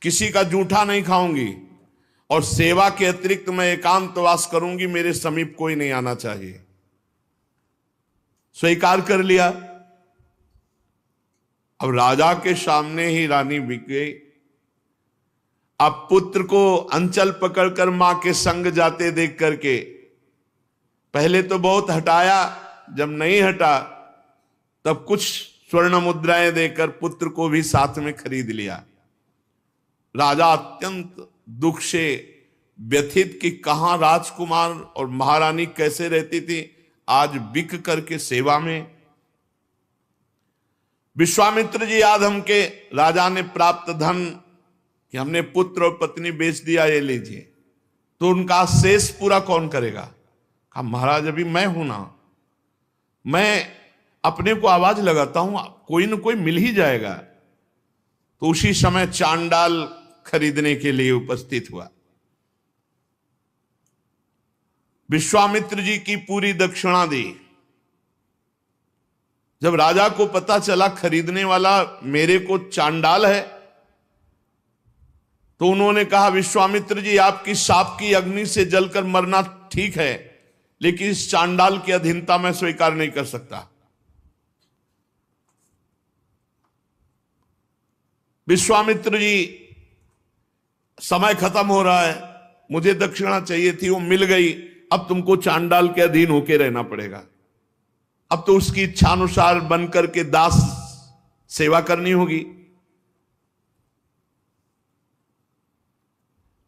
किसी का जूठा नहीं खाऊंगी, और सेवा के अतिरिक्त मैं एकांतवास करूंगी, मेरे समीप कोई नहीं आना चाहिए। स्वीकार कर लिया। अब राजा के सामने ही रानी बिक गई। अब पुत्र को अंचल पकड़कर मां के संग जाते देख करके पहले तो बहुत हटाया, जब नहीं हटा तब कुछ स्वर्ण मुद्राएं देकर पुत्र को भी साथ में खरीद लिया। राजा अत्यंत दुख से व्यथित कि कहां राजकुमार और महारानी कैसे रहती थी, आज बिक करके सेवा में। विश्वामित्र जी याद हमके राजा ने प्राप्त धन कि हमने पुत्र और पत्नी बेच दिया, ये लीजिए, तो उनका शेष पूरा कौन करेगा? कहा महाराज अभी मैं हूं ना, मैं अपने को आवाज लगाता हूं, कोई न कोई मिल ही जाएगा। तो उसी समय चांडाल खरीदने के लिए उपस्थित हुआ। विश्वामित्र जी की पूरी दक्षिणा दी। जब राजा को पता चला खरीदने वाला मेरे को चांडाल है, तो उन्होंने कहा विश्वामित्र जी आपकी शाप की अग्नि से जलकर मरना ठीक है, लेकिन इस चांडाल की अधीनता मैं स्वीकार नहीं कर सकता। विश्वामित्र जी समय खत्म हो रहा है, मुझे दक्षिणा चाहिए थी, वो मिल गई, अब तुमको चांडाल के अधीन होके रहना पड़ेगा। अब तो उसकी इच्छानुसार बनकर के दास सेवा करनी होगी।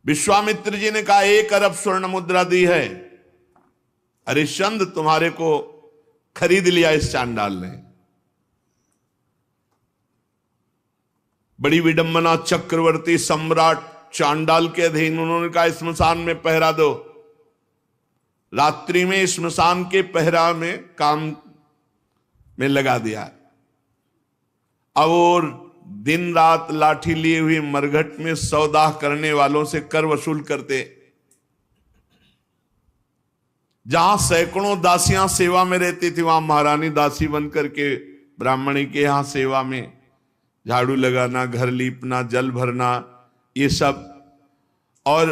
विश्वामित्र जी ने कहा 1 अरब स्वर्ण मुद्रा दी है, हरिश्चंद्र तुम्हारे को खरीद लिया इस चांडाल ने। बड़ी विडंबना, चक्रवर्ती सम्राट चांडाल के अधीन। उन्होंने कहा स्मशान में पहरा दो। रात्रि में स्मशान के पहरा में काम में लगा दिया। अब और दिन रात लाठी लिए हुए मरघट में सौदा करने वालों से कर वसूल करते। जहां सैकड़ों दासियां सेवा में रहती थी, वहां महारानी दासी बनकर के ब्राह्मणी के यहां सेवा में झाड़ू लगाना, घर लीपना, जल भरना, ये सब। और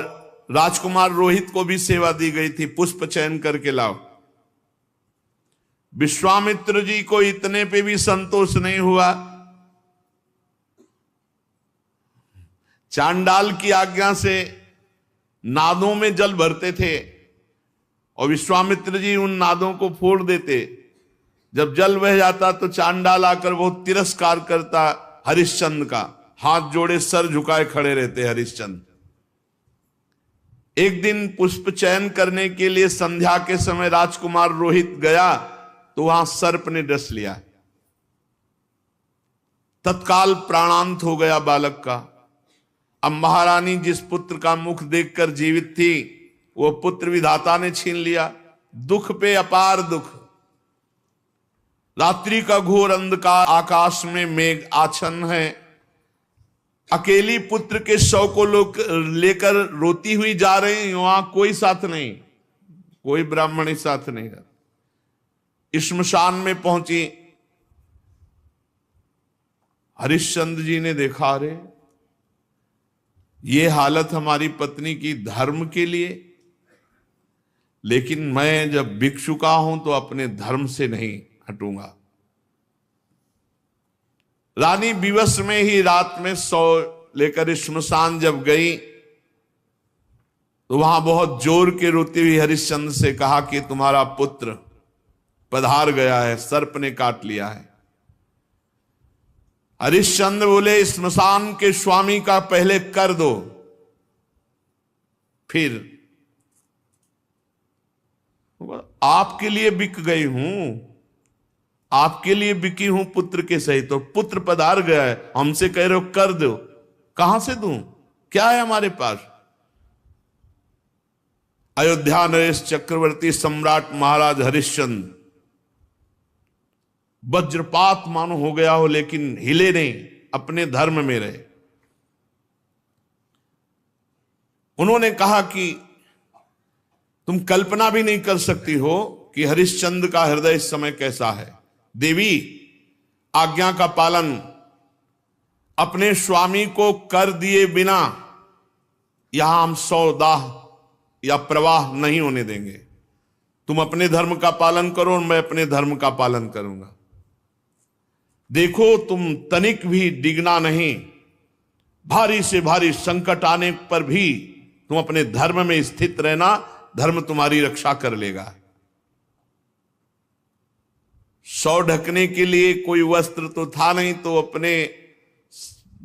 राजकुमार रोहित को भी सेवा दी गई थी, पुष्प चयन करके लाओ। विश्वामित्र जी को इतने पे भी संतोष नहीं हुआ। चांडाल की आज्ञा से नादों में जल भरते थे और विश्वामित्र जी उन नादों को फोड़ देते। जब जल बह जाता तो चांडाल आकर बहुत तिरस्कार करता हरिश्चंद्र का, हाथ जोड़े सर झुकाए खड़े रहते हरिश्चंद्र। एक दिन पुष्प चयन करने के लिए संध्या के समय राजकुमार रोहित गया तो वहां सर्प ने डस लिया। तत्काल प्राणांत हो गया बालक का। अब महारानी जिस पुत्र का मुख देखकर जीवित थी, वो पुत्र विधाता ने छीन लिया। दुख पे अपार दुख। रात्रि का घोर अंधकार, आकाश में मेघ आच्छन्न है। अकेली पुत्र के शव को लोग लेकर रोती हुई जा रही, वहां कोई साथ नहीं, कोई ब्राह्मणी साथ नहीं है। श्मशान में पहुंची। हरिश्चंद्र जी ने देखा, रे ये हालत हमारी पत्नी की धर्म के लिए, लेकिन मैं जब बिक चुका हूं तो अपने धर्म से नहीं हटूंगा। रानी विवश में ही रात में सौ लेकर श्मशान जब गई तो वहां बहुत जोर के रोती हुई हरिश्चंद्र से कहा कि तुम्हारा पुत्र पधार गया है, सर्प ने काट लिया है। हरिश्चंद्र बोले श्मशान के स्वामी का पहले कर दो, फिर आपके लिए बिक गई हूं, आपके लिए बिकी हूं पुत्र के सहित। तो पुत्र पधार गया है, हमसे कह रहे हो कर दो, कहां से दूं, क्या है हमारे पास? अयोध्या नरेश चक्रवर्ती सम्राट महाराज हरिश्चंद्र वज्रपात मानो हो गया हो, लेकिन हिले नहीं, अपने धर्म में रहे। उन्होंने कहा कि तुम कल्पना भी नहीं कर सकती हो कि हरिश्चंद्र का हृदय इस समय कैसा है। देवी, आज्ञा का पालन अपने स्वामी को कर दिए बिना यहां हम सौदाह या प्रवाह नहीं होने देंगे। तुम अपने धर्म का पालन करो और मैं अपने धर्म का पालन करूंगा। देखो तुम तनिक भी डिगना नहीं, भारी से भारी संकट आने पर भी तुम अपने धर्म में स्थित रहना, धर्म तुम्हारी रक्षा कर लेगा। सौ ढकने के लिए कोई वस्त्र तो था नहीं, तो अपने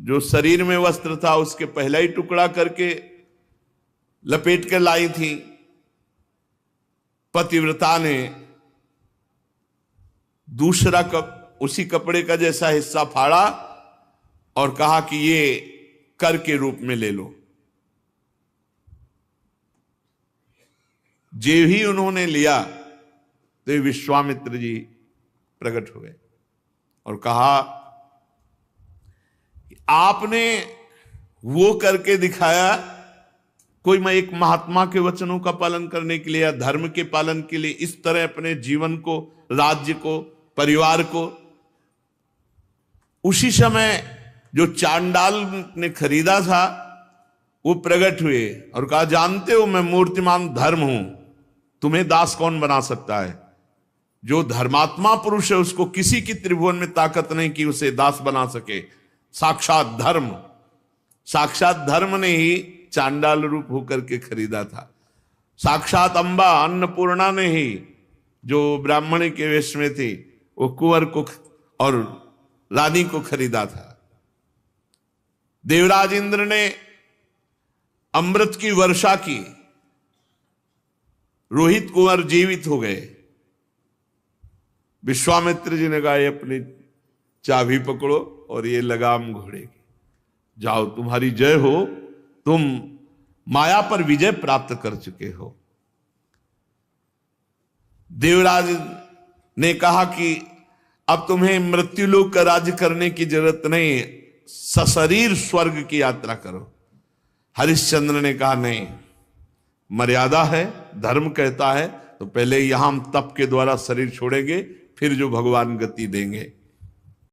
जो शरीर में वस्त्र था उसके पहला ही टुकड़ा करके लपेट कर लाई थी। पतिव्रता ने दूसरा उसी कपड़े का जैसा हिस्सा फाड़ा और कहा कि ये कर के रूप में ले लो। जे ही उन्होंने लिया तो विश्वामित्र जी प्रकट हुए और कहा आपने वो करके दिखाया, कोई मैं एक महात्मा के वचनों का पालन करने के लिए या धर्म के पालन के लिए इस तरह अपने जीवन को, राज्य को, परिवार को। उसी समय जो चांडाल ने खरीदा था वो प्रकट हुए और कहा जानते हो मैं मूर्तिमान धर्म हूं, तुम्हें दास कौन बना सकता है। जो धर्मात्मा पुरुष है उसको किसी की त्रिभुवन में ताकत नहीं कि उसे दास बना सके। साक्षात धर्म ने ही चांडाल रूप होकर के खरीदा था। साक्षात अंबा अन्नपूर्णा ने ही, जो ब्राह्मण के वेश में थी, वो कुंवर को और रानी को खरीदा था। देवराज इंद्र ने अमृत की वर्षा की, रोहित कुंवर जीवित हो गए। विश्वामित्र जी ने कहा ये अपनी चाबी पकड़ो और ये लगाम घोड़े की, जाओ तुम्हारी जय हो, तुम माया पर विजय प्राप्त कर चुके हो। देवराज ने कहा कि अब तुम्हें मृत्युलोक का राज्य करने की जरूरत नहीं, सशरीर स्वर्ग की यात्रा करो। हरिश्चंद्र ने कहा नहीं, मर्यादा है, धर्म कहता है तो पहले यहां हम तप के द्वारा शरीर छोड़ेंगे, फिर जो भगवान गति देंगे।